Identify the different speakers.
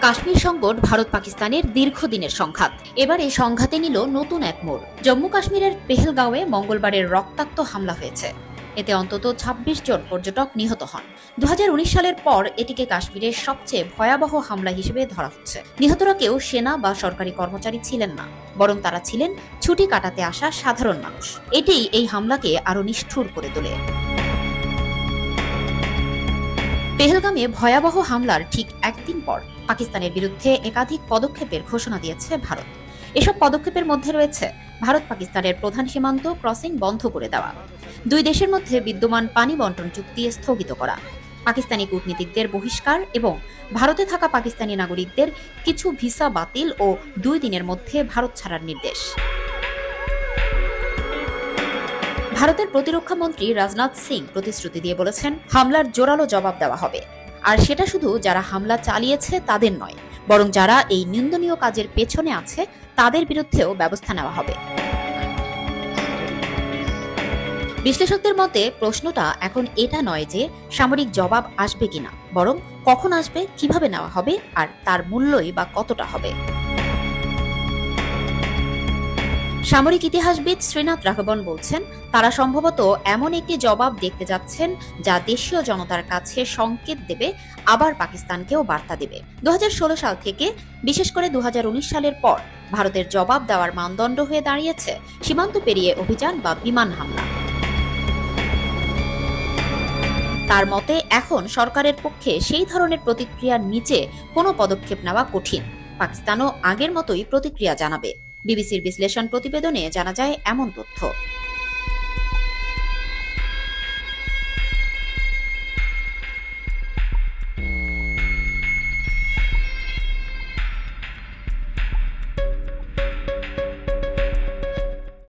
Speaker 1: কাশ্মীর সংকট ভারত পাকিস্তানের দীর্ঘদিনের সংঘাত। এবার এই সংঘাতে নিল নতুন এক মোড়। জম্মু কাশ্মীরের পেহেলগাঁওয়ে মঙ্গলবারের রক্তাক্ত হামলা হয়েছে। এতে অন্তত ২৬ জন পর্যটক নিহত হন। ২০১৯ সালের পর এটিকে কাশ্মীরের সবচেয়ে ভয়াবহ হামলা হিসেবে ধরা হচ্ছে। নিহতরা কেউ সেনা বা সরকারি কর্মচারী ছিলেন না, বরং তারা ছিলেন ছুটি কাটাতে আসা সাধারণ মানুষ। এটিই এই হামলাকে আরও নিষ্ঠুর করে তোলে। পেহেলগামে ভয়াবহ হামলার ঠিক একদিন পর পাকিস্তানের বিরুদ্ধে একাধিক পদক্ষেপের ঘোষণা দিয়েছে ভারত। এসব পদক্ষেপের মধ্যে রয়েছে ভারত পাকিস্তানের প্রধান সীমান্ত ক্রসিং বন্ধ করে দেওয়া, দুই দেশের মধ্যে বিদ্যমান পানি বন্টন চুক্তি স্থগিত করা, পাকিস্তানি কূটনীতিকদের বহিষ্কার এবং ভারতে থাকা পাকিস্তানি নাগরিকদের কিছু ভিসা বাতিল ও 2 দিনের মধ্যে ভারত ছাড়ার নির্দেশ। ভারতের প্রতিরক্ষা মন্ত্রী রাজনাথ সিং প্রতিশ্রুতি দিয়ে বলেছেন, হামলার জোরালো জবাব দেওয়া হবে। আর সেটা শুধু যারা হামলা চালিয়েছে তাদের নয়, বরং যারা এই নিন্দনীয় কাজের পেছনে আছে তাদের বিরুদ্ধেও ব্যবস্থা নেওয়া হবে। বিশ্লেষকদের মতে প্রশ্নটা এখন এটা নয় যে সামরিক জবাব আসবে কিনা, বরং কখন আসবে, কিভাবে নেওয়া হবে আর তার মূল্যই বা কতটা হবে। সামরিক ইতিহাসবিদ শ্রীনাথ রাঘবন বলছেন, তারা সম্ভবত এমন একটি জবাব দেখতে যাচ্ছেন যা দেশীয় জনতার কাছে সংকেত দেবে, আবার পাকিস্তানকেও বার্তা দেবে। ২০১৬ সাল থেকে বিশেষ করে ২০১৯ সালের পর ভারতের জবাব দেওয়ার মানদণ্ড হয়ে দাঁড়িয়েছে সীমান্ত পেরিয়ে অভিযান বা বিমান হামলা। তার মতে এখন সরকারের পক্ষে সেই ধরনের প্রতিক্রিয়ার নিচে কোনো পদক্ষেপ নেওয়া কঠিন। পাকিস্তানও আগের মতোই প্রতিক্রিয়া জানাবে। বিবিসির বিশ্লেষণ প্রতিবেদনে জানা যায় এমন তথ্য।